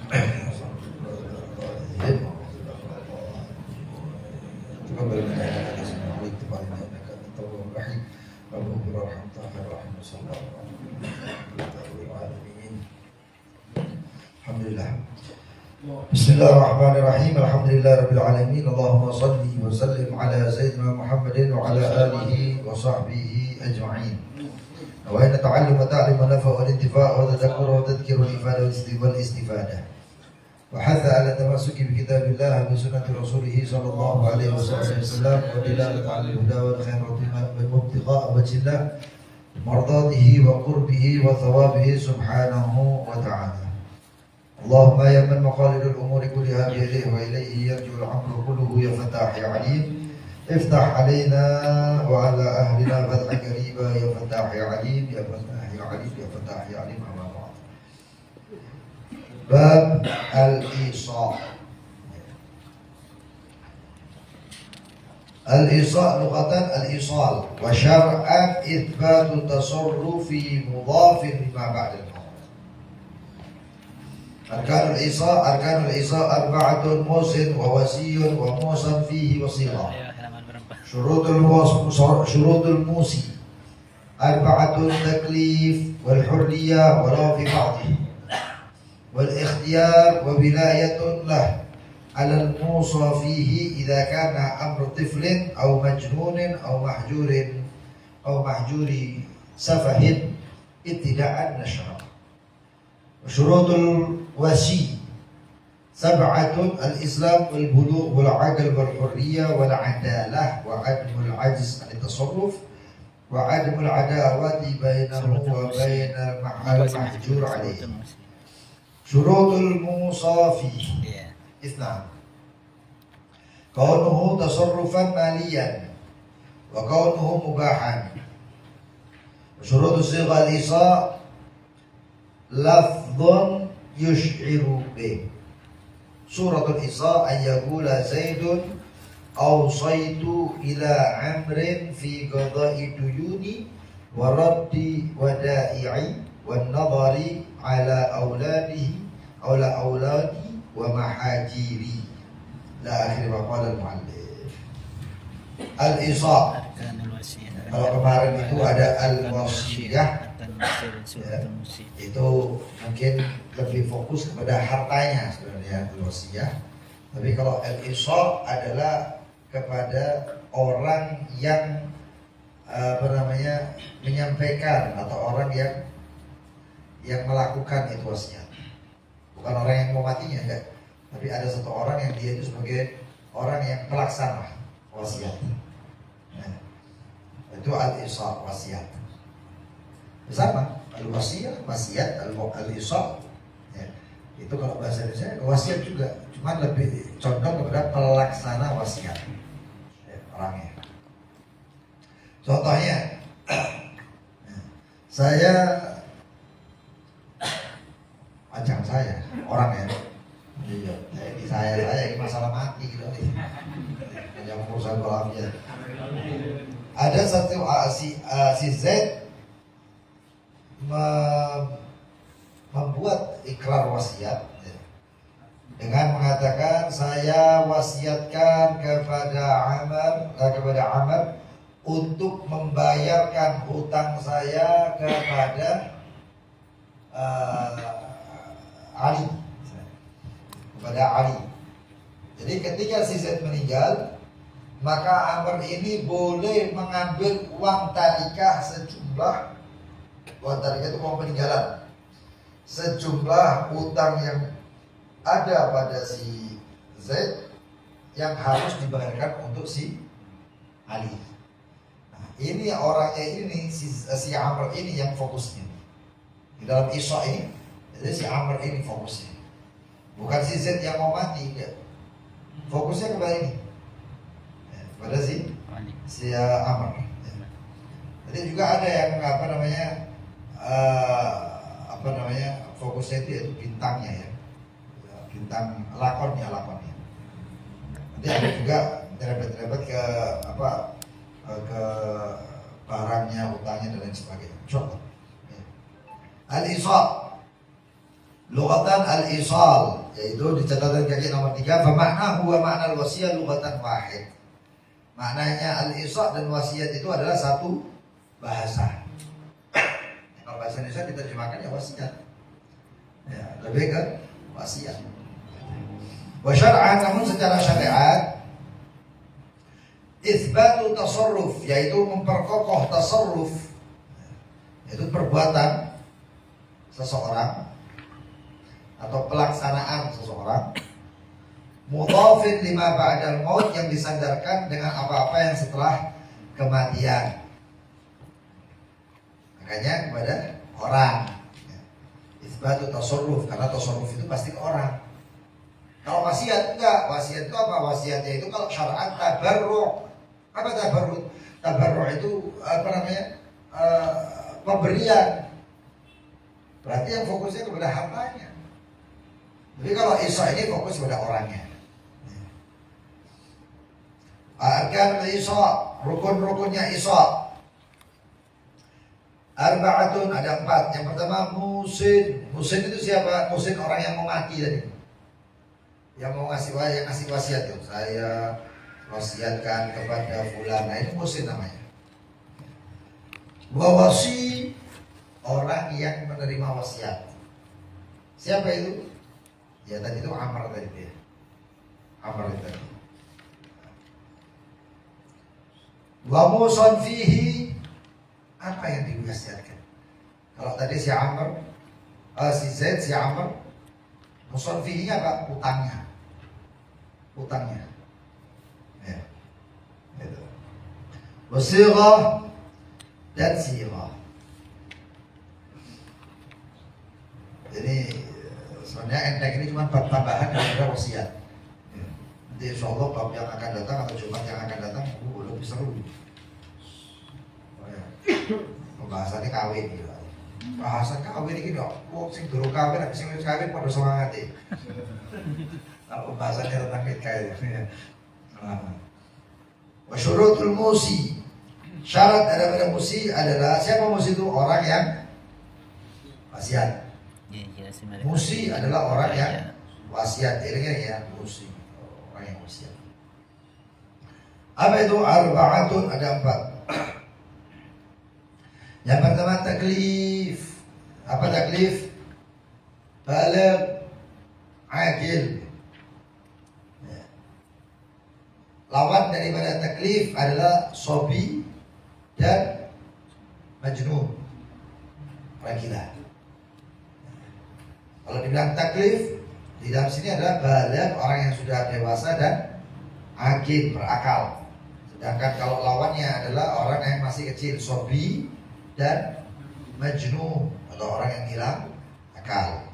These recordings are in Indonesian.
Alhamdulillah. Bismillahirrahmanirrahim. Alhamdulillahirabbil alamin. Allahumma shalli wa sallim ala sayyidina Muhammadin wa ala alihi wa sahbihi ajma'in. Wa inna ta'alluma ta'lima nafa wal intifa' wa tadhakkura wa tadhkira wal ifada wal istifadah. Wa hatha ala tamassuki bi kitabillah wa sunnati rasulih sallallahu alaihi wasallam wa dilalati ala al-huda wal khairati wa ibtigha' wajhillah mardatihi wa qurbihi wa thawabihi subhanahu wa ta'ala. Allahumma ya man maqalidul umuri kulliha bi yadihi wa ilayhi yarji'ul amru kulluhu ya Fattah ya Alim iftah alaina wa ala ahlina fathan qariba ya Fattah ya Alim ya Fattah ya Alim ya Fattah ya Alim. Amma ba'd. Bab al-isa'. Al-isa' lughatan al-isal wa syar'an itsbatu tasarrufi mudhafin lima ba'da. Arkanul Isa arba'atun musin wa wasiyun wa musan fihi wasila. Syurutul musi arba'atun taklif wal hurriyah walau fi ba'dih wal ikhtiyar wa wilayatun lah ala al-musa fihi idza kana amru tiflin aw majnunin aw mahjurin aw mahjuri safahin ittida'an nashra. Syurutul wasi sab'atun al-islam wal bulugh wal 'aql wal hurriyah wal 'adalah wa 'admul 'ajz an at-tasarruf wa 'admul 'adawati bainahu wa bainal mahjur 'alayhi. Syurutul musafi Islam kaunuhu tasarrufan maliyan wa kaunuhu mubahan. Syurutus sigha al-isa lafdhun yush'iru bih. Suratul Isra ayyaqula Zaidun awsaitu ila amrin fi qada'i duyuni wa raddi wada'i'i wan nadhari ala auladi wa mahajiri la akhir ma qala al-muallif. Al-Isra, kalau kemarin itu ada al-wasiyah ya, itu mungkin lebih fokus kepada hartanya sebenarnya al-wasiyah. Tapi kalau al-isra adalah kepada orang yang menyampaikan atau orang yang melakukan itu wasiat. Bukan orang yang mau matinya enggak. Tapi ada satu orang yang dia itu sebagai orang yang pelaksana wasiat. Nah, itu al-isra wasiat. Sama al-wasiyah, wasiat, al-isra ya. Itu kalau bahasa Indonesia wasiat juga, cuman lebih condong kepada pelaksana wasiat ya, orangnya. Contohnya saya pancang saya orangnya iya, ini saya ini masalah mati gitu nih yang urusan kolamnya. Ada satu si Z membuat ikrar wasiat dengan mengatakan saya wasiatkan kepada Amr untuk membayarkan hutang saya kepada Ali. Jadi ketika si Z meninggal, maka Amr ini boleh mengambil uang tarikah sejumlah, uang tarikah itu uang peninggalan, sejumlah utang yang ada pada si Z yang harus dibayarkan untuk si Ali. Nah, ini orangnya ini si Amr ini yang fokusnya di dalam Isra ini. Jadi si Amr ini fokusnya, bukan si Z yang mau mati, enggak. Fokusnya kepada ini, kepada si Amr. Jadi juga ada yang fokusnya itu yaitu bintangnya ya, bintang lakonnya. Nanti ada juga terlibat ke ke barangnya, utangnya dan lain sebagainya. Contoh, Al-Isra Lughatan al-isal, yaitu di catatan kaki nomor 3, fa ma'nahu wa ma'nal wasiyah lughatan wahid. Maknanya al-isal dan wasiat itu adalah satu bahasa. Kalau bahasa Indonesia diterjemahkan ya wasiat. Ya, lebih ke wasiat. Wa syar'an, namun secara syariat itsbatu tasarruf, yaitu memperkokoh tasarruf, yaitu perbuatan seseorang atau pelaksanaan seseorang, mudhafin lima ba'dal maut, yang disandarkan dengan apa-apa yang setelah kematian, makanya kepada orang. Itsbatu tasarruf, karena tasarruf itu pasti ke orang. Kalau wasiat enggak, wasiat itu apa? Wasiatnya itu kalau syar'an tabarruk. Apa tabarruk? Tabarruk itu apa namanya? Pemberian. Berarti yang fokusnya kepada hartanya. Jadi kalau isya ini fokus pada orangnya. Arkan isya, rukun-rukunnya isya. Arba'atun, ada 4. Yang pertama musin. Musin itu siapa? Musin orang yang mau mati tadi. Yang mau ngasih wasiat itu. Saya wasiatkan kepada fulan. Nah, itu musin namanya. Wawasi, orang yang menerima wasiat. Siapa itu? Ya tadi itu Amr tadi dia. Amr itu tadi. Wa muson fihi, apa yang diwasiatkan? Kalau tadi si Amr, si Zaid, si Amr, muson fihi apa? Utangnya. Utangnya. Ya. Itu. Wasirah dan sirah. Jadi sebenarnya enteng ini cuma tambahan daripada wasiat. Nanti insya Allah bab yang akan datang atau Jumat yang akan datang lebih seru. Pembahasannya kawin gitu. Bahasan kawin ini dok, sing durung kawin, habis sing kawin pada semangat ya. Kalau pembahasannya tentang nikah ya. Wasyurutul musi, syarat daripada musi adalah, siapa musi itu? Orang yang wasiat. Musi adalah orang yang wasiat. Jadi kan ya musi, orang yang wasiat. Apa itu? Arba'atun, ada 4. Yang pertama taklif. Apa taklif? Baligh adil. Ya. Lawan daripada taklif adalah sobi dan majnun, orang gila. Kalau dibilang taklif, di dalam sini adalah baligh, orang yang sudah dewasa dan akil, berakal. Sedangkan kalau lawannya adalah orang yang masih kecil, sobi dan majnun, atau orang yang hilang akal.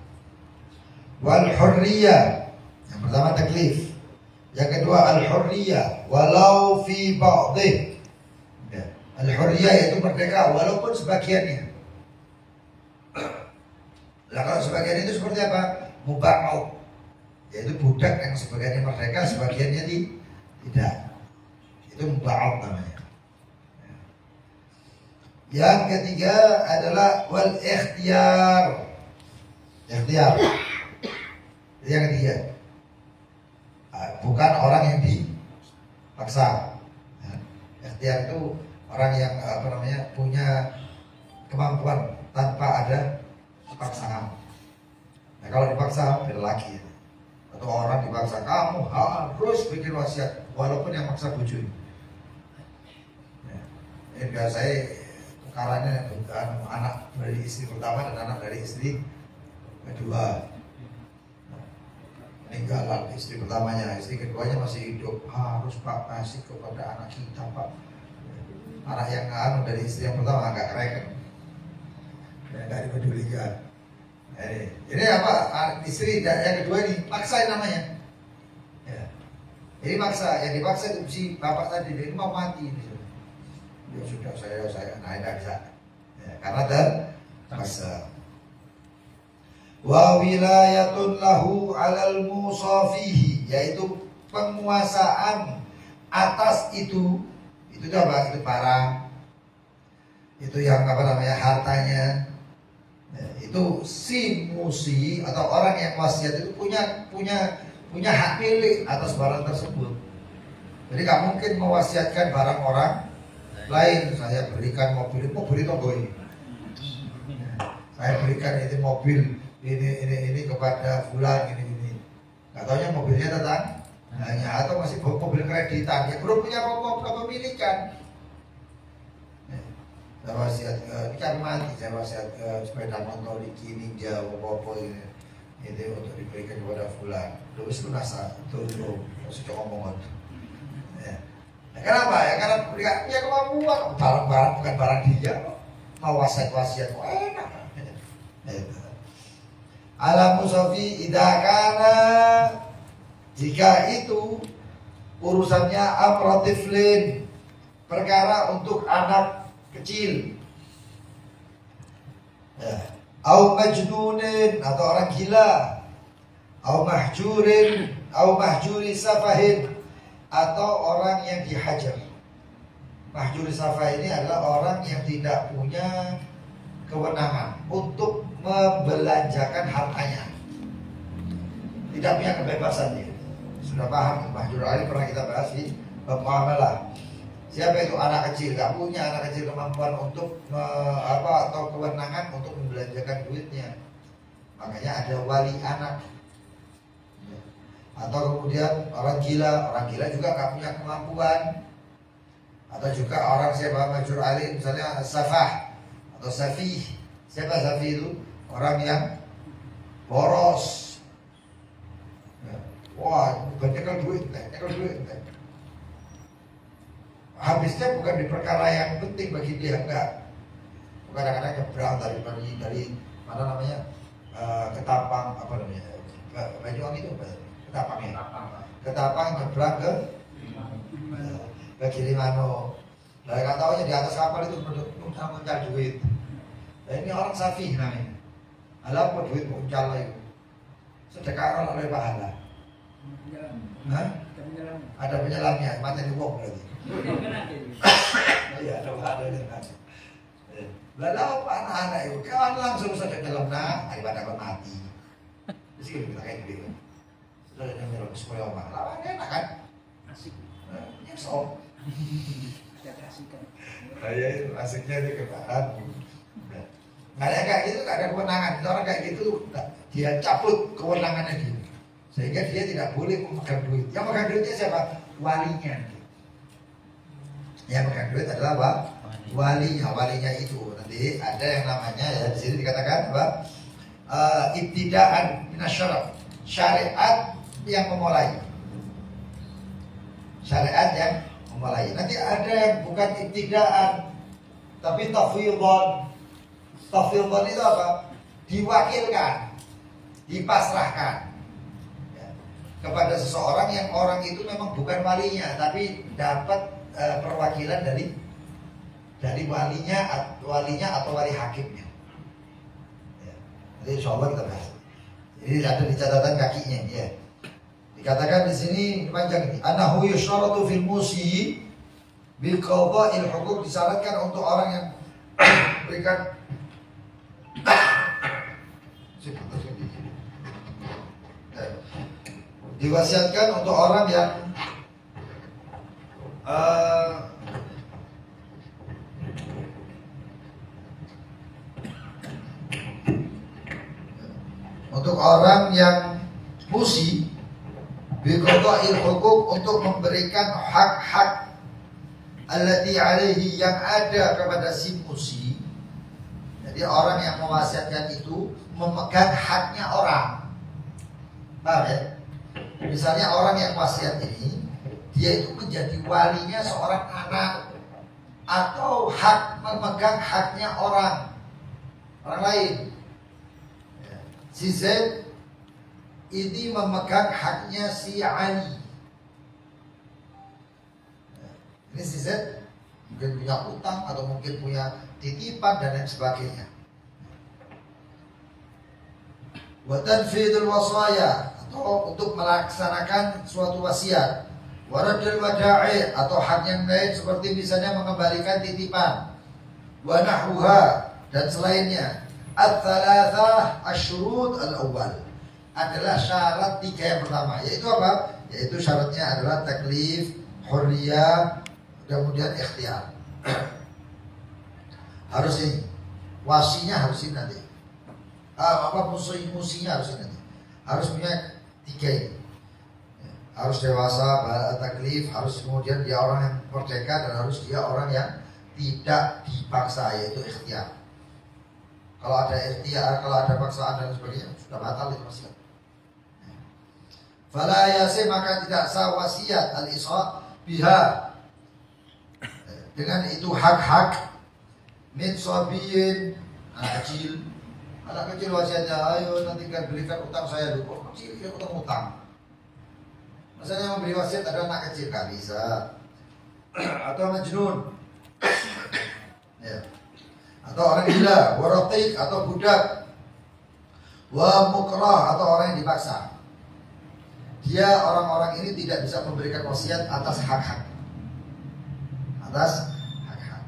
Wal hurriyah, yang pertama taklif. Yang kedua al hurriyah, walau fi ba'dih. Al hurriyah yaitu merdeka walaupun sebagiannya. Nah kalau sebagian itu seperti apa? Muba'ud, yaitu budak yang sebagiannya merdeka, sebagiannya tidak. Itu muba'ud namanya. Yang ketiga adalah wal ikhtiyar. Ikhtiyar. Yang ketiga, bukan orang yang dipaksa. Ikhtiyar itu orang yang punya kemampuan tanpa ada paksaan. Nah kalau dipaksa beda lagi. Atau orang dipaksa, kamu harus bikin wasiat walaupun yang maksa bujuk. Ini biasa saya tukarannya anak dari istri pertama dan anak dari istri kedua. Meninggalan istri pertamanya, istri keduanya masih hidup, harus Pak kasih kepada anak kita Pak. Anak yang dari istri yang pertama agak keren, nggak dipedulikan. Jadi apa? Istri yang kedua ini paksain namanya. Ya. Jadi paksa, yang dipaksa itu si bapak tadi, dia mau mati. Ya sudah saya, nah tidak bisa. Ya, karena terpaksa. Wa wilayatun lahu alal musafihi, yaitu penguasaan atas itu apa? Itu barang, itu yang hartanya, ya, itu itu si musi atau orang yang wasiat itu punya hak milik atas barang tersebut. Jadi nggak mungkin mewasiatkan barang orang lain. Saya berikan mobil itu boy. Saya berikan ini mobil ini kepada fulan ini. Nggak taunya mobilnya hanya atau masih mobil kreditan. Ya belum punya kepemilikan. Saya wasiat ini kan mati. Saya wasiat sepeda motor iki ninja apa ini. Itu untuk diberikan kepada fulan. Terus lunasa tuh sudah ngomong. Ya. Kenapa ya? Karena punya kemampuan. Barang-barang bukan barang dia. Mau wasiat kok enak. Ala musafi idakana, jika itu urusannya amratiflin, perkara untuk anak kecil, ya. Au majnunin, atau orang gila, au mahjurin, au mahjuri safahin, atau orang yang dihajar. Mahjuri safah ini adalah orang yang tidak punya kewenangan untuk membelanjakan hartanya, tidak punya kebebasan dia. Sudah paham mahjur ali, pernah kita bahas di bab muamalah. Siapa itu anak kecil, gak punya anak kecil kemampuan untuk atau kewenangan untuk membelanjakan duitnya, makanya ada wali anak. Atau kemudian orang gila juga gak punya kemampuan. Atau juga orang siapa mahjur ali, misalnya safah atau safih. Siapa safih itu? Orang yang boros. Wah, nyekel duit. Habisnya bukan di perkara yang penting bagi dia, enggak. Kadang-kadang nyebrang dari mana namanya, Ketapang, apa namanya, Banyuwangi itu apa? Ketapang nyebrang ke Gilimanuk. Nah, nggak taunya di atas kapal itu muncul duit. Nah, ini orang safih namanya. Alah, apa duit muncul itu? Sedekah oleh pahala. Ada penyelamnya, mati di wong berarti. Iya, ada dengan. Lalu apa anak-anak itu kan langsung saja dalam daripada kau mati. Terus kita kayak gitu. Sudah ada yang supaya omah. Lawan enak kan? Asik. Nyesel. Saya itu asiknya di kebaran. Nggak ada kayak gitu, nggak ada kewenangan. Orang kayak gitu dia cabut kewenangannya dia, sehingga dia tidak boleh memegang duit. Yang memegang duitnya siapa? Walinya. Yang memegang duit adalah apa? Walinya itu. Nanti ada yang namanya, ya di sini dikatakan apa? Ibtidaan minasyarab, syariat yang memulai. Syariat yang memulai. Nanti ada yang bukan ibtidaan, tapi tafwidhan. Tafwidhan itu apa? Diwakilkan, dipasrahkan ya, kepada seseorang yang orang itu memang bukan walinya, tapi dapat perwakilan dari walinya atau wali hakimnya. Ya. Jadi insya Allah kita bahas. Jadi ada di catatan kakinya ya. Dikatakan di sini panjang ini. Anahu yusharatu fil musi bil qada'il huquq, disyaratkan untuk orang yang berikan diwasiatkan untuk orang yang untuk orang yang musi biqada'il huquq, untuk memberikan hak-hak allati alaihi, yang ada kepada si musi. Jadi orang yang mewasiatkan itu memegang haknya orang. Paham ya? Misalnya orang yang wasiat ini, dia itu menjadi walinya seorang anak, atau hak memegang haknya orang lain. Si Z ini memegang haknya si Ali. Ini si Z mungkin punya utang atau mungkin punya titipan dan lain sebagainya. Wa tanfidul wasaya, atau untuk melaksanakan suatu wasiat. Wa raddul wada'i, atau hak yang lain seperti misalnya mengembalikan titipan. Wa nahwuha, dan selainnya. Ats-tsalatsah asyurut al-awwal adalah syarat 3 yang pertama, yaitu apa? Yaitu syaratnya adalah taklif, hurriyah, kemudian ikhtiyar. Harus ini, wasinya harus ini nanti. Musinya harus ini nanti. Harus punya 3 ini. Harus dewasa, taklif, harus kemudian dia orang yang merdeka, dan harus dia orang yang tidak dipaksa, yaitu ikhtiyar. Kalau ada ikhtiyar, kalau ada paksaan dan sebagainya, sudah batal itu wasiat. Fala yasih, maka tidak sah wasiat al-isra biha, dengan itu hak-hak min sabiyin, anak kecil wasiatnya, ayo nanti kan belikan utang saya dulu. Kecil dia utang. Misalnya memberi wasiat ada anak kecil, nggak bisa. Atau majnun, ya. Atau orang gila, waratik atau budak, wa mukrah atau orang yang dipaksa. Dia orang-orang ini tidak bisa memberikan wasiat atas hak-hak. Atas hak-hak.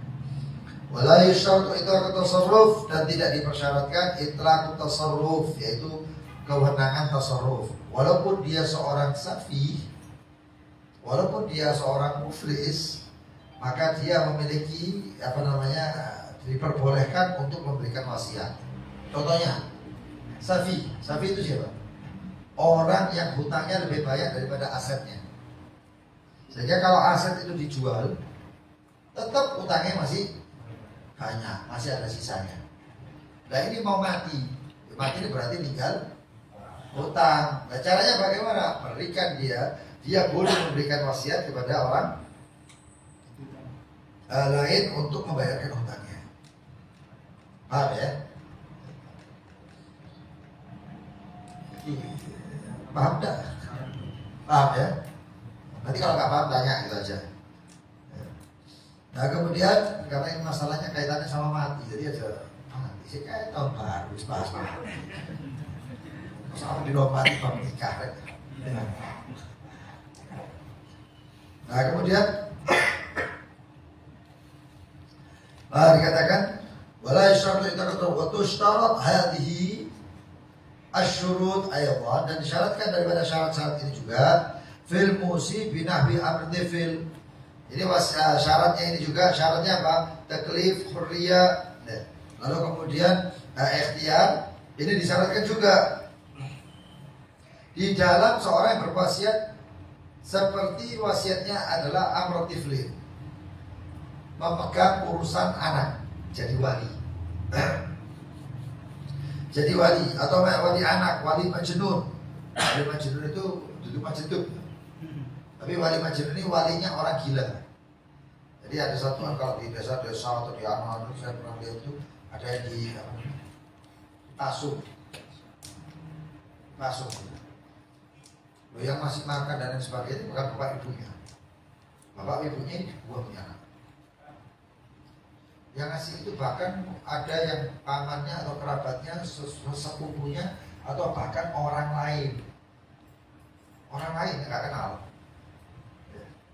Wala yusyaratu itlaqut tasarruf, dan tidak dipersyaratkan itlaqut tasarruf, yaitu kewenangan tasarruf. Walaupun dia seorang safih, walaupun dia seorang muflis, maka dia memiliki diperbolehkan untuk memberikan wasiat. Contohnya, safi itu siapa? Orang yang hutangnya lebih banyak daripada asetnya. Sehingga kalau aset itu dijual, tetap hutangnya masih banyak, masih ada sisanya. Nah ini mau mati ini berarti tinggal hutang. Nah caranya bagaimana? Berikan dia boleh memberikan wasiat kepada orang lain untuk membayarkan hutangnya. Paham ya? Paham tak? Paham ya? Nanti kalau nggak paham tanya gitu aja. Nah kemudian karena ini masalahnya kaitannya sama mati, jadi aja mati sih kayak tahun baru bahas mati. Sama di rumah mati nikah. Nah kemudian dikatakan wala yashratu itlaqatu wa tushtarat hadhihi asyurut ayatan, dan disyaratkan daripada syarat-syarat ini juga fil musi binahwi amr tifil. Ini syaratnya ini juga, syaratnya apa? Taklif, hurriyah, lalu kemudian ikhtiyar. Ini disyaratkan juga di dalam seorang yang berwasiat, seperti wasiatnya adalah amr tiflin, memegang urusan anak, jadi wali. Jadi wali atau wali anak, wali majnun. Wali majnun itu duduk majnun. Tapi wali majnun ini walinya orang gila. Jadi ada satu kalau di desa-desa atau di amal itu saya pernah lihat itu ada yang di Tasum. Yang masih makan dan lain sebagainya bukan bapak ibunya. Bapak ibunya ini dibuang punya anak. Yang ngasih itu bahkan ada yang pamannya atau kerabatnya, sepupunya, atau bahkan orang lain yang nggak kenal.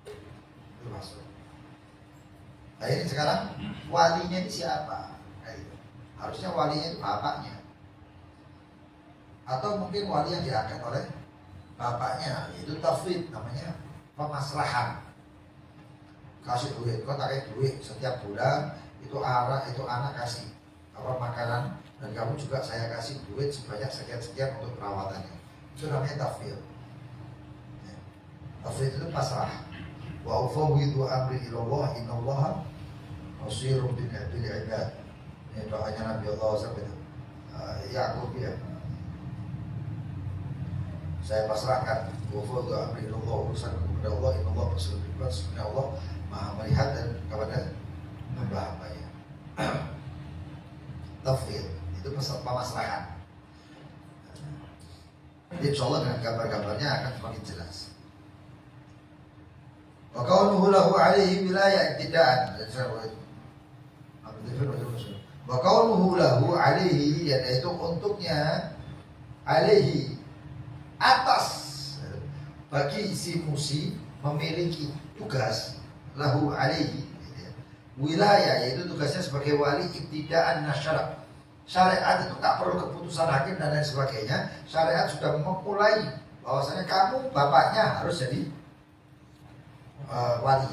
Itu masuk. Nah ini sekarang walinya ini siapa? Nah, itu. Harusnya walinya itu bapaknya, atau mungkin wali yang diangkat oleh bapaknya, itu tafwid, namanya pemasrahan. Kasih duit, kau tarik duit setiap bulan. Itu anak kasih makanan, dan kamu juga saya kasih duit sebanyak sekian untuk perawatannya. Itu namanya tafwid. Tafwid itu pasrah. Wa ufawwidu amri ilallah innallaha basirun bil ibad. Ini doanya Nabi Allah sampai Yakub ya. Saya pasrahkan wa ufawwidu amri ilallah, urusan kepada Allah, innallaha basirun bil ibad. Sebenarnya Allah Maha melihat dan kepada hamba-hamba ya. Tafwid itu pemasrahan. Jadi insyaallah dengan gambar-gambarnya akan semakin jelas. Wa kaunuhu lahu alaihi wilayah ibtidaan. Wa kaunuhu lahu alaihi, yaitu untuknya alaihi atas bagi si musi memiliki tugas lahu alaihi wilayah, yaitu tugasnya sebagai wali ibtidaan nasyarak, Syariat itu tak perlu keputusan hakim dan lain sebagainya. Syariat sudah memulai bahwasanya kamu bapaknya harus jadi wali.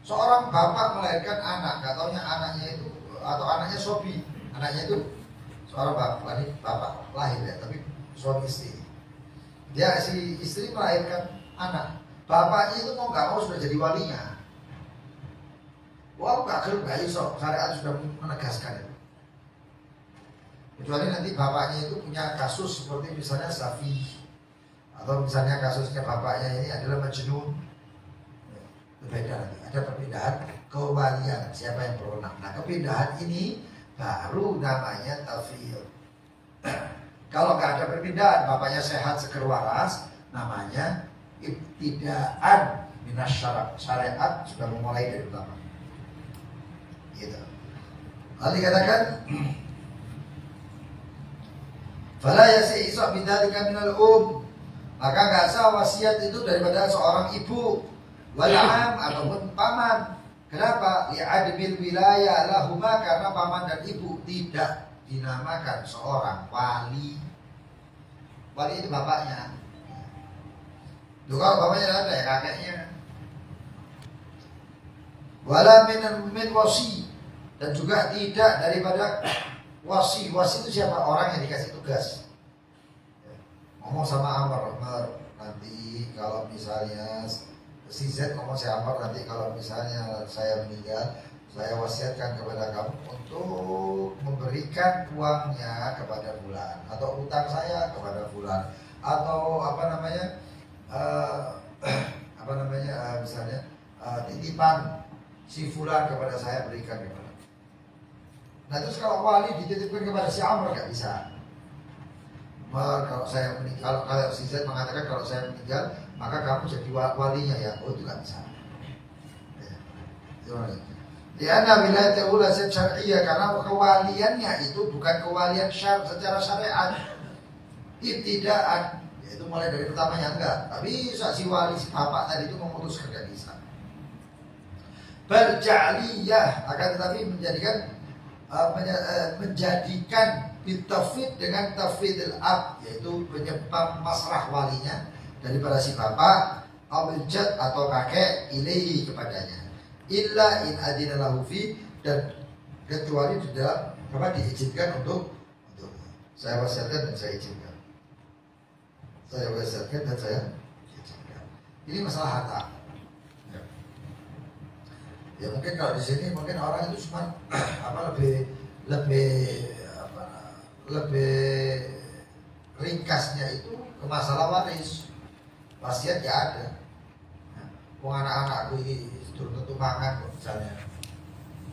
Seorang bapak melahirkan anak, gak taunya anaknya itu atau anaknya sobi, anaknya itu seorang bapak lahir ya, tapi suami istri. Dia si istri melahirkan anak, bapaknya itu mau gak mau sudah jadi walinya. Wah, gak iso, syariat sudah menegaskan itu. Kecuali nanti bapaknya itu punya kasus seperti misalnya Safi, atau misalnya kasusnya bapaknya ini adalah Majnun. Berbeda nanti, ada perpindahan kewalian, siapa yang berwenang. Nah, kepindahan ini baru namanya tafwid. Kalau nggak ada perpindahan, bapaknya sehat seger waras, namanya ibtidaan minas syara'. Syariat sudah memulai dari pertama. Gitu. Lalu dikatakan fala yasi isa bidzalika minal maka nggak sah wasiat itu daripada seorang ibu walam ataupun paman. Kenapa? Li'adbil wilayah lahuma, karena paman dan ibu tidak dinamakan seorang wali. Wali itu bapaknya. Tuh, kalau bapaknya ada ya kakeknya. Wala min wasi, dan juga tidak daripada wasi. Wasi itu siapa? Orang yang dikasih tugas. Ngomong sama Amr, nanti kalau misalnya si Z ngomong si Amr, nanti kalau misalnya saya meninggal, saya wasiatkan kepada kamu untuk memberikan uangnya kepada fulan, atau utang saya kepada fulan, atau misalnya titipan si fulan kepada saya, berikan kepada. Nah, terus kalau wali dititipkan kepada si Amr nggak bisa. Kalau saya meninggal, kalau si Z mengatakan kalau saya meninggal, maka kamu jadi walinya ya. Oh, itu nggak bisa. Karena wilayah teula syariah, karena kewaliannya itu bukan kewalian secara syariat. Ibtidaan, yaitu mulai dari pertamanya enggak. Tapi si wali si bapak tadi itu memutuskan nggak bisa. Berjaliyah, akan tetapi menjadikan bitafid dengan tafidil ab, yaitu penyebab masrah walinya daripada si bapak, abiljad atau kakek, ilaihi kepadanya, illa in adina lahu fi, dan kecuali di dalam diizinkan untuk saya wasiatkan dan saya izinkan, saya wasiatkan dan saya izinkan. Ini masalah harta. Ya mungkin kalau di sini mungkin orang itu cuma lebih ringkasnya itu ke masalah waris. Wasiat ya ada. Wong anak-anakku ini turun tentu makan misalnya.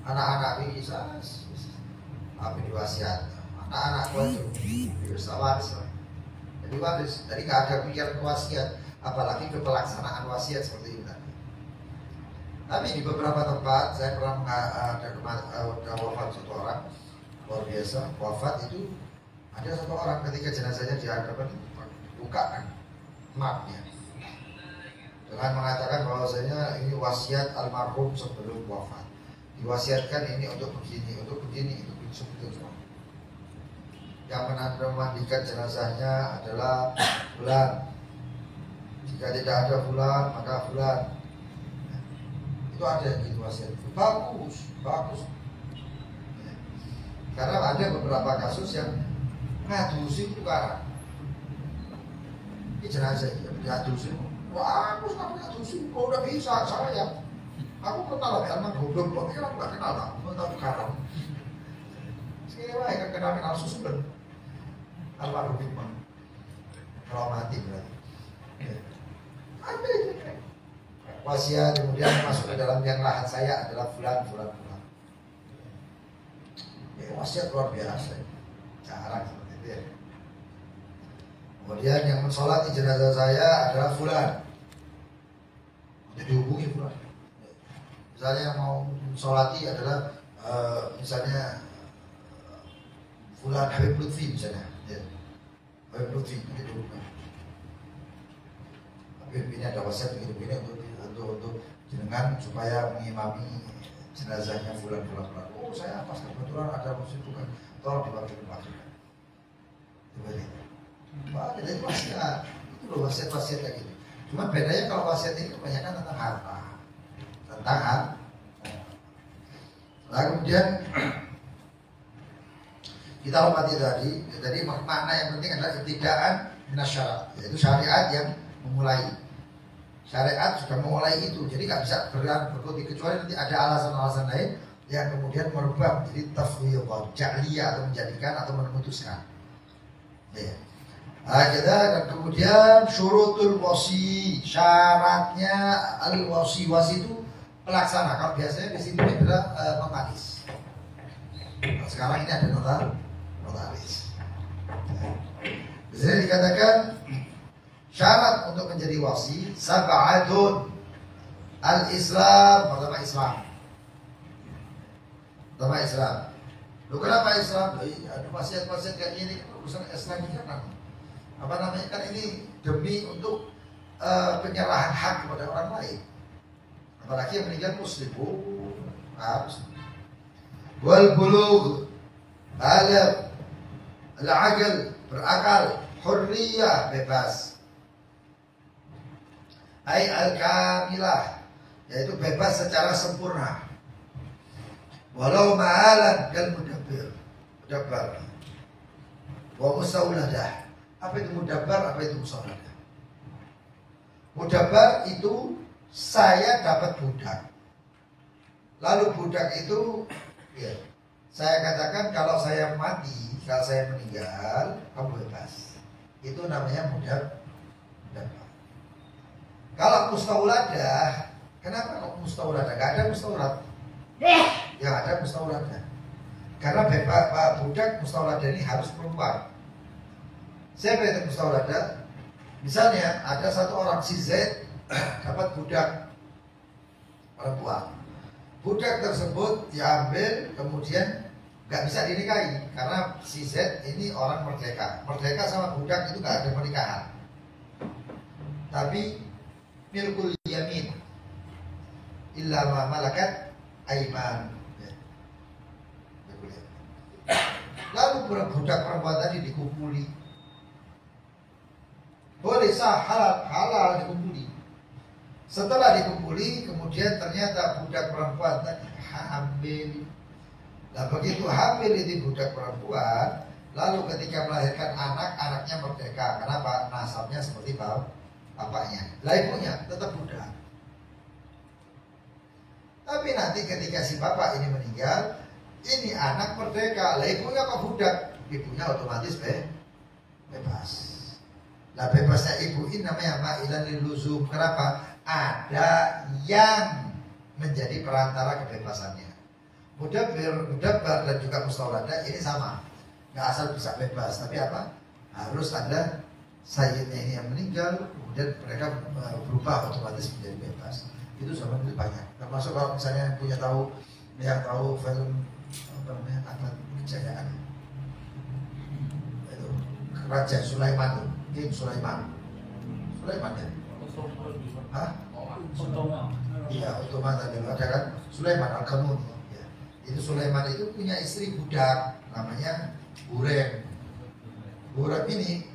Anak-anakku ini tapi diwasiat. Anak-anakku itu bisa waris. Jadi waris. Jadi nggak ada pikiran wasiat, apalagi ke pelaksanaan wasiat seperti ini. Tapi di beberapa tempat saya pernah ada wafat satu orang, luar biasa. Wafat itu ada satu orang, ketika jenazahnya diangkat bukakan mapnya dengan mengatakan bahwasanya ini wasiat almarhum sebelum wafat, diwasiatkan ini untuk begini, untuk begini, itu seperti itu. Yang memandikan jenazahnya adalah fulan. Jika tidak ada fulan, maka fulan. Itu ada yang gitu wasiat. Bagus. Karena ada beberapa kasus yang ngadusin tukaran. Ini jenazah ngadusin. Wah, aku sekarang ngadusin. Kok udah bisa saya? Aku kenal lah, emang goblok. Kok aku nggak kenal lah, mau tahu tukaran. Sekali lagi kan kenal susulan. Almarhum Imam. Kalau mati berarti. Ada itu kan. Wasiat kemudian masuk ke dalam yang lahan saya adalah fulan. Ya, wasiat luar biasa, jarang seperti itu ya. Kemudian yang mensolati jenazah saya adalah fulan, jadi dihubungi fulan. Misalnya yang mau mensolati adalah misalnya fulan Habib Lutfi misalnya, ya. Habib Lutfi itu dihubungi. Habib ini ada wasiat begini untuk jenengan supaya mengimami jenazahnya fulan. Oh saya pas kebetulan ada musik bukan, tolong dibantu. Jadi wasiat itu loh, wasiat kayak gitu. Cuma bedanya kalau wasiat ini kebanyakan tentang harta, Nah kemudian kita hormati tadi. Jadi makna yang penting adalah ibtidaan minasyarat, yaitu syariat yang memulai. Syariat sudah memulai itu, jadi nggak bisa berkutik kecuali nanti ada alasan-alasan lain yang kemudian merubah menjadi tafwidhah, ja'liyah, atau menjadikan atau memutuskan. Ya. Nah, dan kemudian syurutul wasi, syaratnya al-wasi itu pelaksana. Kalau biasanya di sini adalah notaris. Nah, sekarang ini ada notaris. Di sini dikatakan syarat untuk menjadi wasi sab'atun. Al-Islam, pertama Islam. Loh kenapa Islam? Ada wasiat-wasiat kayak gini urusan Islam ini kan apa namanya, kan ini demi untuk penyerahan hak kepada orang lain. Apalagi yang meninggal muslim, harus. Wal bulugh, baligh, al-aql, berakal, hurriyah, bebas. Ai al-kamilah, yaitu bebas secara sempurna. Walau ma'alan kal mudabbar. Wa mustawladah. Apa itu mudabbar, apa itu mustawladah? Mudabbar itu saya dapat budak. Lalu budak itu ya, saya katakan kalau saya mati, kalau saya meninggal, kamu bebas. Itu namanya mudabbar. Kalau mustawladah, kenapa kok mustawladah? Gak ada mustawlad. Yang ada mustawladah. Karena bebas budak mustawladah ini harus perempuan. Siapa itu mustawladah? Misalnya ada satu orang si Z dapat budak perempuan. Budak tersebut diambil kemudian nggak bisa dinikahi karena si Z ini orang merdeka. Merdeka sama budak itu nggak ada pernikahan. Tapi milkul yamin illa ma malakat aiman. Lalu budak perempuan tadi dikumpuli. Boleh sah, halal dikumpuli. Setelah dikumpuli, kemudian ternyata budak perempuan tadi hamil. Nah begitu hamil itu budak perempuan, lalu ketika melahirkan anak, anaknya merdeka. Kenapa? Nasabnya seperti bapaknya. Lah ibunya tetap budak. Tapi nanti ketika si bapak ini meninggal, ini anak merdeka. Lah ibunya kok budak? Ibunya otomatis bebas. Nah bebasnya ibu ini namanya ma'ilan liluzum. Kenapa? Ada yang menjadi perantara kebebasannya. Mudabbar dan juga mustawladah ini sama. Nggak asal bisa bebas, tapi apa? Harus ada sayyidnya ini yang meninggal, kemudian mereka berubah otomatis menjadi bebas. Itu sama itu banyak. Termasuk kalau misalnya yang tahu film apa namanya, Ahmad Kejayaan. Itu Raja Sulaiman. King Sulaiman ya? Hah? Iya, Ottoman tadi ada kan Sulaiman Al-Qamun ya. Itu Sulaiman itu punya istri budak namanya Hurem. Hurem ini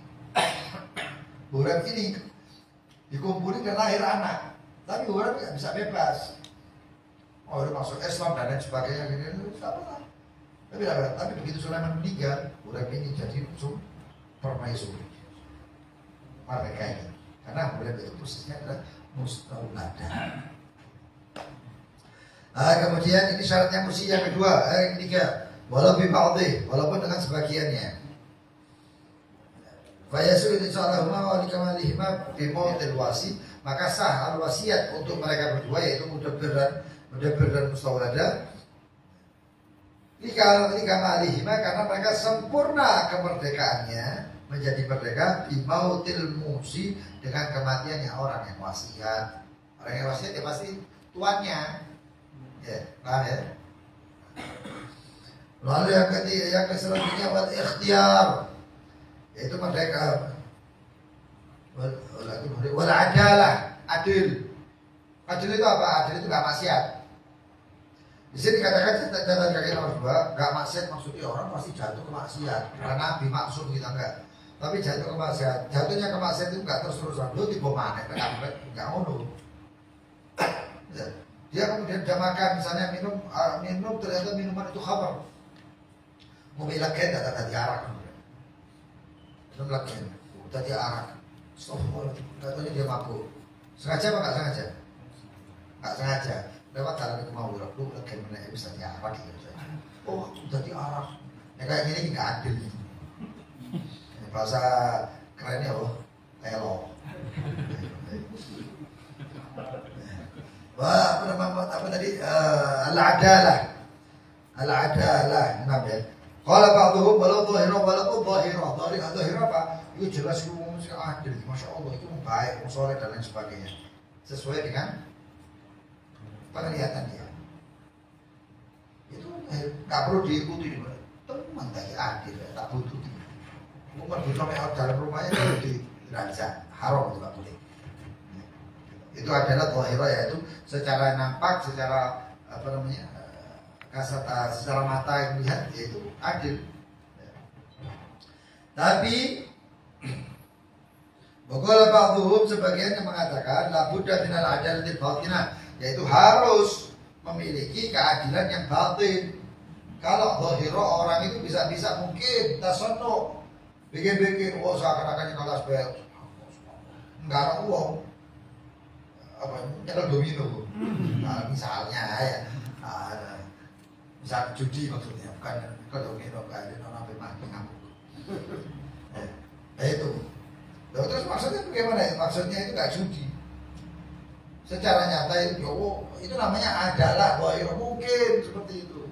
dikumpulin dan lahir anak. Tapi Hurem nggak bisa bebas. Oh, udah masuk Islam dan lain sebagainya gitu, sama lah. Tapi begitu Sulaiman meninggal, Hurem ini jadi permaisuri. Mereka ini, karena Hurem itu posisinya adalah mustawladah. Kemudian ini syaratnya mesti yang kedua, ketiga, walaupun dengan sebagiannya. Fayasul insyaallah wa likamalihima bimautil wasi, maka sah al-wasiat untuk mereka berdua yaitu mudabbar dan mustawladah. Likamalihima karena mereka sempurna kemerdekaannya, menjadi merdeka bimautil musi, dengan kematiannya orang yang wasiat. Orang yang wasiat ya pasti tuannya. Ya, paham ya? Lalu yang selanjutnya wal ikhtiar, yaitu merdeka. Wal adalah, adil. Adil itu apa? Adil itu gak maksiat. Di sini katakan catatan kaki nomor 2, nggak maksiat maksudnya orang pasti jatuh ke maksiat karena dimaksud kita enggak. Tapi jatuh ke maksiat, jatuhnya ke maksiat itu nggak terus-terusan. Lu tipe mana? Nggak ngono. Dia kemudian dia makan, misalnya minum ternyata minuman itu khamar. Mau bilang kan tak tadi arak. Minum lagi, tadi arak. Astagfirullahaladzim, katanya dia mabuk. Sengaja apa nggak sengaja? Nggak sengaja. Lewat jalan itu mau lu lagi mana bisa diarak gitu. Oh, tadi arak. Ya kayak gini nggak adil. Bahasa kerennya loh, elo. Wah, apa tadi? Al-adalah, namanya. Kalau ba'dhum walau dhahira walaupun dhahira apa? Itu jelas itu adil, masya Allah itu baik, soleh dan lain sebagainya, sesuai dengan penglihatan dia. Itu nggak perlu diikuti, teman tadi adil, tak butuh. Umar butuh sampai dalam rumahnya kalau di raja haram itu nggak boleh. Itu adalah dhahira, yaitu secara nampak, secara apa namanya kasat, secara mata yang melihat yaitu adil. Tapi Baqala ba'dhum, sebagian yang mengatakan la budda minal adalatil batinah, yaitu harus memiliki keadilan yang batin. Kalau dhahira orang itu bisa-bisa mungkin tasannu, bikin-bikin seakan-akan kelas bel, enggak ada uang, apa nyetel domino, nah, misalnya ya, misal judi maksudnya, bukan domino kayak orang mati ngamuk. Itu. Terus maksudnya bagaimana ya? Maksudnya itu nggak judi. Secara nyata itu, itu namanya adalah dhahir, mungkin seperti itu.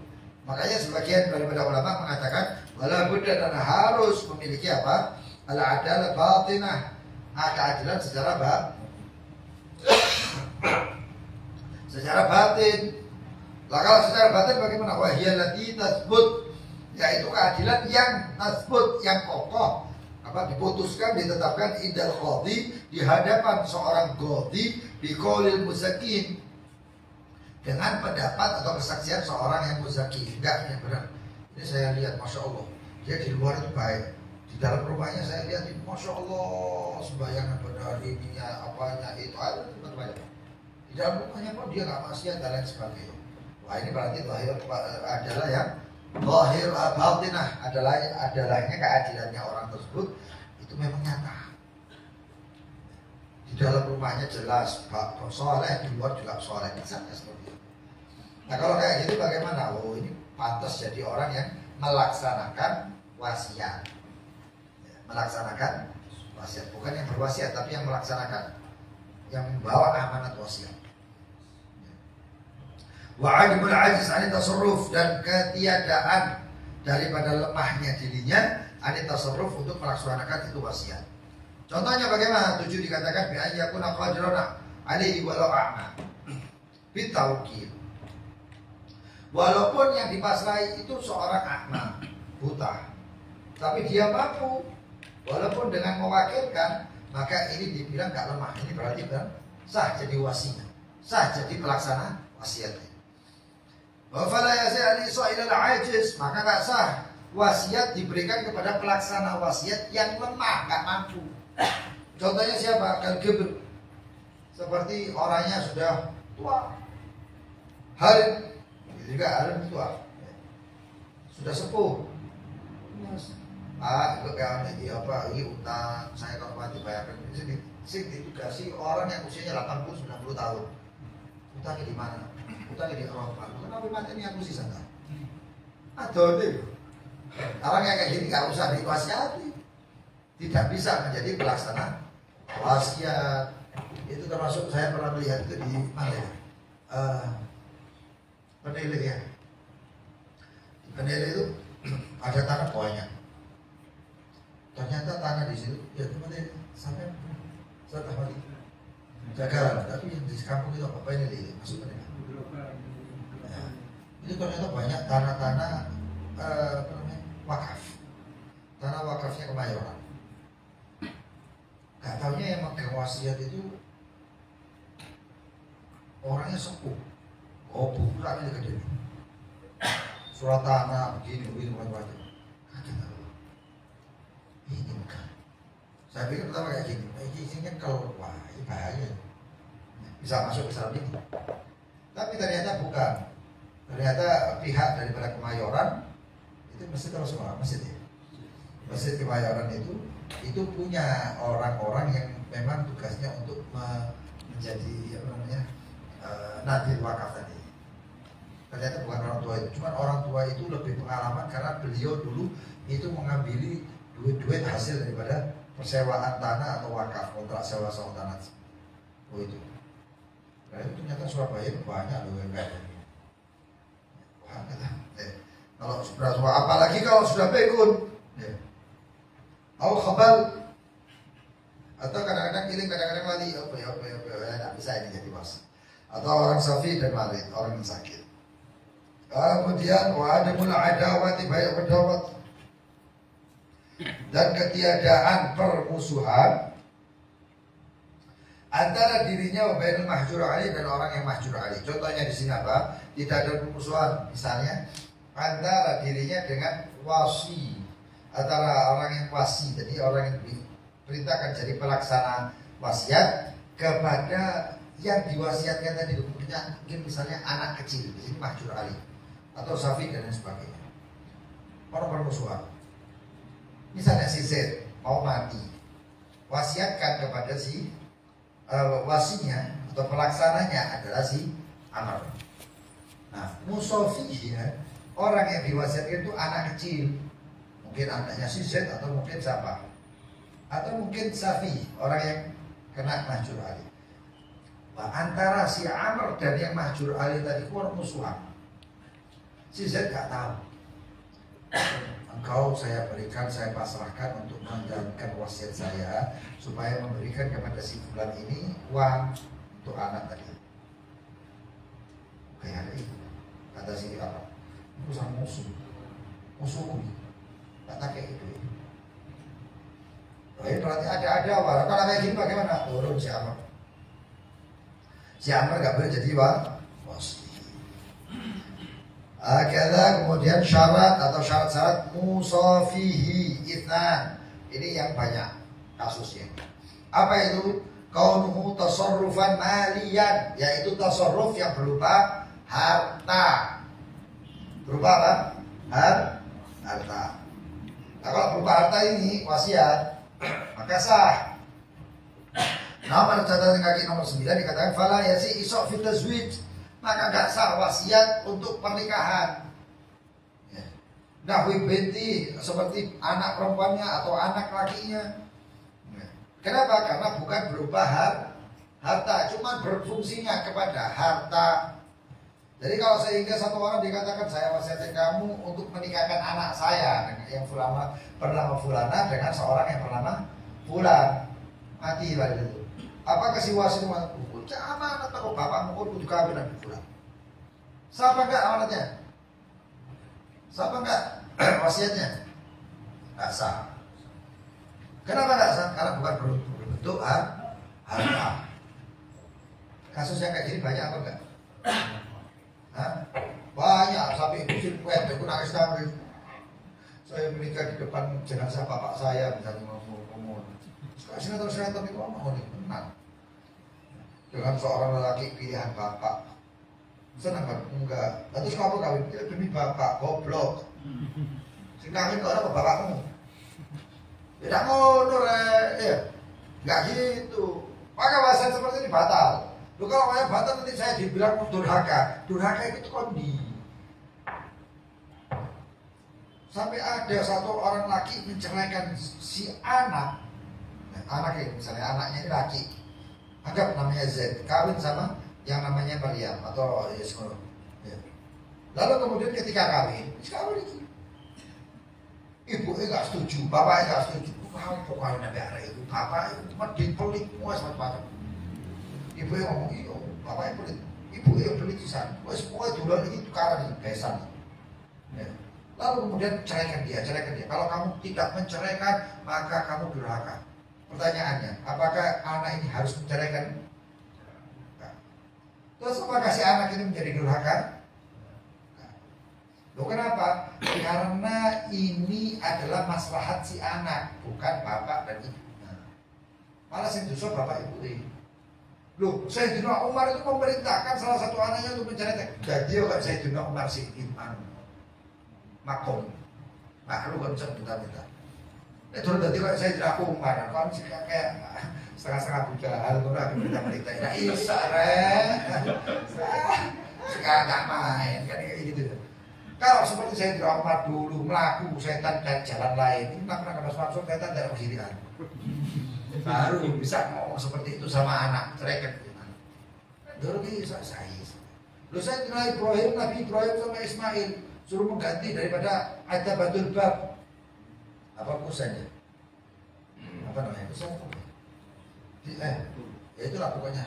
Makanya sebagian daripada ulama mengatakan wala budda, dan harus memiliki apa? Al-adalah batinah, keadilan secara secara batin. Lah kalau secara batin bagaimana? Wahiyallati tasbut, yaitu keadilan yang tasbut, yang kokoh, apa diputuskan, ditetapkan indal qadhi, di hadapan seorang qadhi, biqaulil muzakin, dengan pendapat atau kesaksian seorang yang muzaki. Enggak, yang benar. Ini saya lihat, masya Allah, dia di luar itu baik, di dalam rumahnya saya lihat, masya Allah, sembahyang benar, ininya, apanya itu ada tempat banyak. Di dalam rumahnya pun dia nggak maksiat dan lain sebagainya. Wah, ini berarti dhahir adalah yang dhahir batinah, adalahnya keadilannya orang tersebut itu memang nyata. Di dalam rumahnya jelas soleh, di luar juga soleh, misalnya seperti itu. Nah kalau kayak gitu bagaimana? Oh, ini pantas jadi orang yang melaksanakan wasiat, melaksanakan wasiat, bukan yang berwasiat tapi yang melaksanakan, yang membawa amanat wasiat. Wa'adimul ajiz anit tasarruf, dan ketiadaan daripada lemahnya dirinya anit tasarruf untuk melaksanakan itu wasiat. Contohnya bagaimana? 7 dikatakan bi ayyakuna qadirana alaihi walau a'ma bitawkil. Walaupun yang dipasrai itu seorang a'ma, buta, tapi dia mampu, walaupun dengan mewakilkan, maka ini dibilang gak lemah. Ini berarti sah jadi wasinya, sah jadi pelaksana wasiatnya. Wafala yas'ali sa'ilal ajiz, maka gak sah wasiat diberikan kepada pelaksana wasiat yang lemah, gak mampu. Contohnya siapa? Al-Gibr, seperti orangnya sudah tua, harim, juga harim tua, sudah sepuh. Ikut kawan ini apa? Ini utang, saya kalau mati bayarkan. Ini dikasih orang yang usianya 80-90 tahun. Utangnya di mana? Utangnya di Eropa. Kenapa mati ini aku sisa tak? Aduh itu. Orang yang kayak gini nggak usah diwasiati, tidak bisa menjadi pelaksana wasiat. Itu termasuk saya pernah melihat itu di mana ya? Penilai ya. Di Penilai itu ada tanah banyak. Ternyata tanah di situ ya tempatnya sampai saya tahu di Jakarta, tapi yang di kampung itu apa ini masuk Penilai. Ya, itu ternyata banyak tanah-tanah wakaf, tanah wakafnya Kemayoran. Gak taunya yang megang wasiat itu orangnya sepuh, bukan itu gede. surat tanah begini macam-macam. Ini bukan. Saya pikir pertama kayak gini, isinya kalau wah ini bahaya, bisa masuk Islam ini. Tapi ternyata bukan. Ternyata pihak daripada Kemayoran itu masjid Rasulullah, masjid ya. Masjid Kemayoran itu punya orang-orang yang memang tugasnya untuk menjadi apa namanya nadir wakaf tadi. Ternyata bukan orang tua itu, cuma orang tua itu lebih pengalaman karena beliau dulu itu mengambil duit hasil daripada persewaan tanah atau wakaf, kontrak sewa tanah. Oh itu. Nah itu ternyata Surabaya banyak loh yang kayak gini. Kalau sudah tua, apalagi kalau sudah pekun, ya. Au khabal atau kadang-kadang giling, kadang-kadang lali, apa ya, tidak bisa ini jadi bos. Atau orang safi dan marid, orang yang sakit. Kemudian wa'adamul adawati baik berdawat dan ketiadaan permusuhan antara dirinya wa bainal mahjur alih dan orang yang mahjur alih. Contohnya di sini apa? Tidak ada permusuhan, misalnya antara dirinya dengan wasi, antara orang yang wasi, jadi orang yang diperintahkan jadi pelaksana wasiat kepada yang diwasiatkan tadi. Mungkin misalnya anak kecil, di sini mahjur alih atau safi dan lain sebagainya. Orang permusuhan. Misalnya si Z mau mati, wasiatkan kepada si wasinya atau pelaksananya adalah si Amr. Nah, musofihnya orang yang diwasiatkan itu anak kecil, mungkin anaknya si Z atau mungkin siapa, atau mungkin safi, orang yang kena mahjur alih. Nah, antara si Amr dan yang mahjur alih tadi kurang musuhan. Si Z gak tahu. Engkau saya berikan, saya pasrahkan untuk menjalankan wasiat saya supaya memberikan kepada si fulan ini uang untuk anak tadi. Kayak ada itu, kata si apa? Itu sama musuhku. Tak kayak itu. Oh, berarti ada orang. Kalau kayak gini bagaimana? Turun si Amr. Si Amr gak boleh jadi wasi. Akhirnya kemudian syarat atau syarat-syarat musafihi ithnan. Ini yang banyak kasusnya. Apa itu? Kaunuhu tasarrufan maliyan, yaitu tasarruf yang berupa harta. Berupa apa? Harta. Nah kalau berupa harta ini wasiat, maka sah. Nomor catatan kaki nomor 9 dikatakan fala yasi isok fit tazwij, maka gak sah wasiat untuk pernikahan. Ya. Nahwi binti seperti anak perempuannya atau anak lakinya. Ya. Kenapa? Karena bukan berupa harta, cuma berfungsinya kepada harta. Jadi kalau sehingga satu orang dikatakan saya wasiatkan kamu untuk menikahkan anak saya yang bernama Fulana dengan seorang yang bernama Fulan, mati lah itu. Apakah si wasit itu amanat atau bapakmu kudu kawin dengan Fulan? Siapa enggak amanatnya? Siapa enggak wasiatnya? Enggak sah. Kenapa enggak sah? Karena bukan berbentuk harta. Kasus yang kayak gini banyak apa enggak? Banyak, sampai ibu sih aku nangis. Saya menikah di depan jenazah bapak saya, misalnya ngomong. Sekarang sinetron itu ngomong nih, benar. Dengan seorang lelaki pilihan bapak. Senang kan? Enggak. Terus kamu kawin demi bapak, goblok. Si kawin ke orang bapakmu. Tidak ngono ya. Enggak gitu. Maka wasiat seperti ini batal. Lu kalau saya batal nanti saya dibilang durhaka. Durhaka itu kondi. Sampai ada satu orang laki menceraikan si anak. Anaknya misalnya anaknya ini laki. Anggap namanya Z, kawin sama yang namanya Maryam atau Yesmur. Ya. Lalu kemudian ketika kawin itu. Ibu enggak setuju, bapak enggak setuju. Kau pokoknya nabi arah itu, bapak itu cuma dipelit semua macam-macam. Ibu yang ngomong iyo, bapak yang pelit, ibu yang pelit di sana. Semua dulu ini tukaran ini, besan. Ya. Lalu kemudian ceraikan dia. Kalau kamu tidak menceraikan, maka kamu durhaka. Pertanyaannya, apakah anak ini harus menceraikan? Nah. Terus apakah si anak ini menjadi durhaka? Nah. Loh kenapa? Karena ini adalah maslahat si anak, bukan bapak dan ibunya. Malah sing dosa bapak ibu ini. Loh, Sayyidina Umar itu memerintahkan salah satu anaknya untuk mencari jadi kalau Sayyidina Umar si iman makom. Makhluk kan bisa minta-minta. Itu tadi kalau Sayyidina Umar, kan sih kayak setengah-setengah Buddha, hal orang minta-minta. Nah, isa sekarang nggak main, kan kayak gitu. Kalau seperti Sayyidina Umar dulu melaku setan dan jalan lain, ini pernah kena masuk setan dari kesirian. Baru bisa ngomong seperti itu sama anak, ceraikan. Dulu bisa saya. Lu saya kenal Ibrahim, Nabi Ibrahim sama Ismail suruh mengganti daripada ada batul bab apa kusanya? Apa namanya? Kusan apa? Ya itulah pokoknya.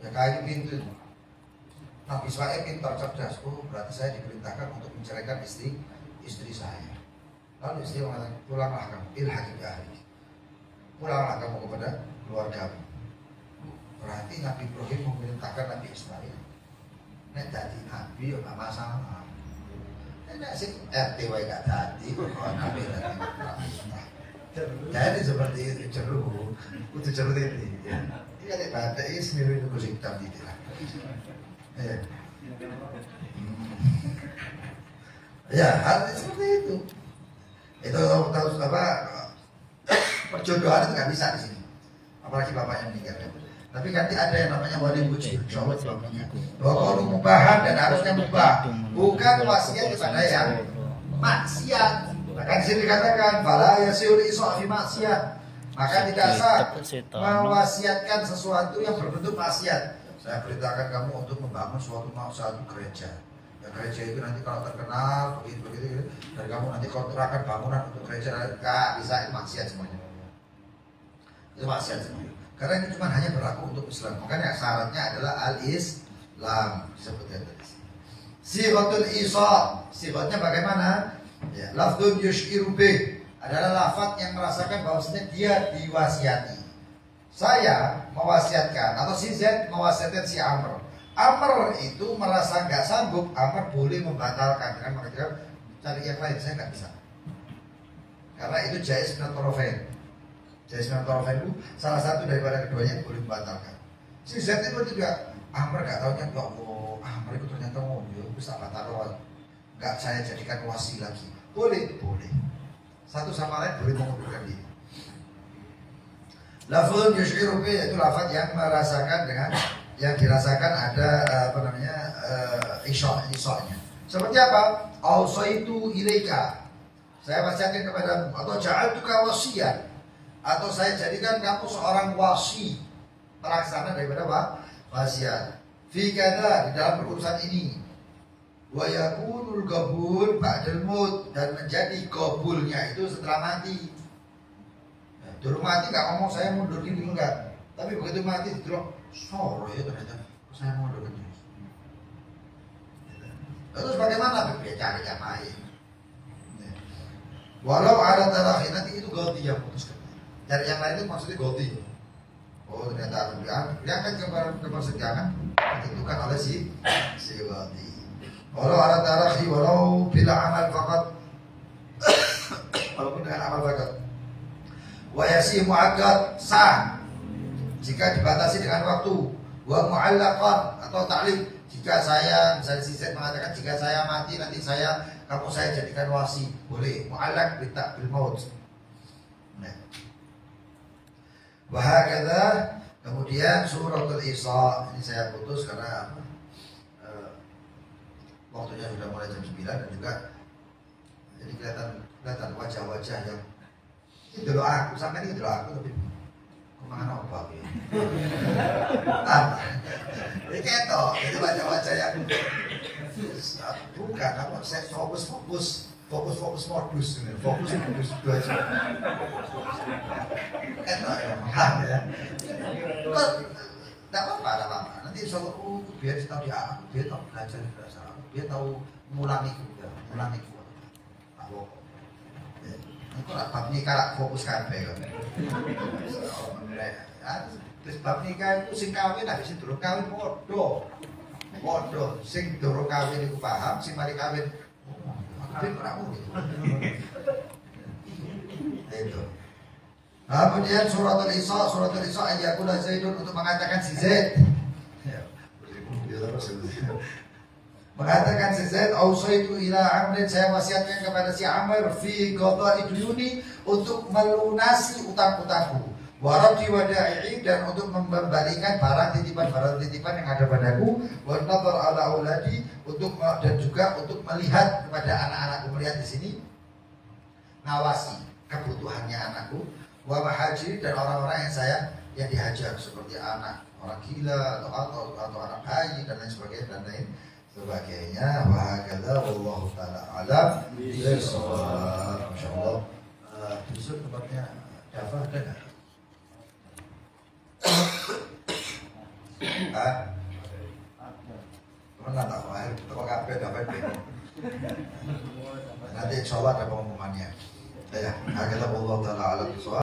Ya kayu pintu. Nabi Ismail pintar cerdas. Oh berarti saya diperintahkan untuk menceraikan istri saya. Lalu istri mengatakan pulanglah kamu, ilhaqi bi ahli. Pulanglah kamu kepada keluargamu. Berarti Nabi Ibrahim memerintahkan Nabi Ismail. Nek jadi Nabi ya nggak masalah. Nek sih RT wae gak jadi, Nabi tadi. Jadi seperti itu ceru, itu ceru ini. Ini ada bahasa Ismail itu musik tadi lah. Ya, hal seperti itu. Itu tahu apa? Perjodohan itu nggak bisa di sini, apalagi bapaknya meninggal. Tapi nanti ada yang namanya wali wujud, bahwa kalau mubahan dan harusnya mubah, bukan wasiat kepada yang maksiat. Maka di sini dikatakan bala yasiul iso fi maksiat, maka tidak sah mewasiatkan sesuatu yang berbentuk maksiat. Saya perintahkan kamu untuk membangun suatu gereja. Ya, gereja itu nanti kalau terkenal begitu, dan kamu nanti kontrakan bangunan untuk gereja, nggak bisa, itu maksiat semuanya. Itu maksiat semuanya. Karena ini cuma hanya berlaku untuk Islam. Makanya syaratnya adalah al-Islam seperti yang tadi. Sighatul isa, sifatnya bagaimana? Ya, lafdun yushiru bih adalah lafaz yang merasakan bahwasanya dia diwasiati. Saya mewasiatkan atau si Z mewasiatkan si Amr. Amr itu merasa nggak sanggup, Amr boleh membatalkan dengan mengatakan cari yang lain, saya nggak bisa. Karena itu jaiz min at-tarafain. Jaiz min at-tarafain itu salah satu daripada keduanya yang boleh membatalkan. Si Z itu juga Amr nggak tahunya, ya Allah, Amr itu ternyata mobil bisa batal, nggak saya jadikan wasi lagi. Boleh, boleh. Satu sama lain boleh mengundurkan diri. Lafzun yushiru bi itu lafaz yang merasakan dengan yang dirasakan ada apa namanya isya-nya. Seperti apa? Ausaitu ilaika. Saya wasiatkan kepadamu atau ja'altuka wasiyan atau saya jadikan kamu seorang wasi pelaksana daripada apa? Wasiat. Fi kada di dalam urusan ini. Wa yakunul qabul ba'dal maut dan menjadi qabulnya itu setelah mati. Dulu mati gak ngomong saya mundur diri enggak, tapi begitu mati dulu sore ya ternyata saya mundur diri. Terus bagaimana? Cari yang lain. Walau ada terakhir nanti itu goti yang putuskan. Cari yang lain itu maksudnya goti. Oh ternyata diangkat ke persidangan ditentukan oleh si goti. Walau ada terakhir walau bila amal fakat, walaupun dengan amal fakat. Wa yasi mu'akkad sah jika dibatasi dengan waktu. Wa mu'allaqan atau ta'liq jika saya misalnya si Z mengatakan jika saya mati nanti kamu saya jadikan wasi, boleh. Mu'allaq bil maut. Nah. Wa hakadha kemudian suratul Isra ini saya putus karena waktunya sudah mulai jam 9 dan juga jadi kelihatan wajah-wajah yang ini dulu aku, sampai ini dulu aku tapi kemana apa ya? Ini ketok, jadi wajah-wajah yang bukan, apa? Saya fokus modus, fokus itu aja. Ketok ya, tidak apa-apa. Nanti insya Allah, biar tahu dia, dia tahu belajar bahasa Arab, dia tahu ngulangi. Aku itu bab nikah fokus kabeh kan. Terus bab nikah itu sing kawin habis durung kawin padha. Sing durung kawin iku paham, sing mari kawin Tapi perahu gitu. Itu. Kemudian surat Al-Isra ayyakuna Zaidun untuk mengatakan si Zaid. Mengatakan si Zaid, ausaitu ila Amrin, saya wasiatkan kepada si Amr fi qada'i duyuni untuk melunasi utang-utangku. Waradi wada'i dan untuk membalikan barang titipan yang ada padaku. Wa nadhar ala auladi untuk dan juga untuk melihat kepada anak-anakku, melihat di sini ngawasi kebutuhannya anakku. Wa mahajir dan orang-orang yang dihajar seperti anak orang gila atau anak bayi dan lain sebagainya. Wa hakadha wallahu taala alam bisawab. Masyaallah. Besok tempatnya Java ada enggak? Mana tak wahir kita kabeh dapat ini. Nanti insyaallah ada pengumumannya. Ya, akhirnya Allah taala alam bisawab.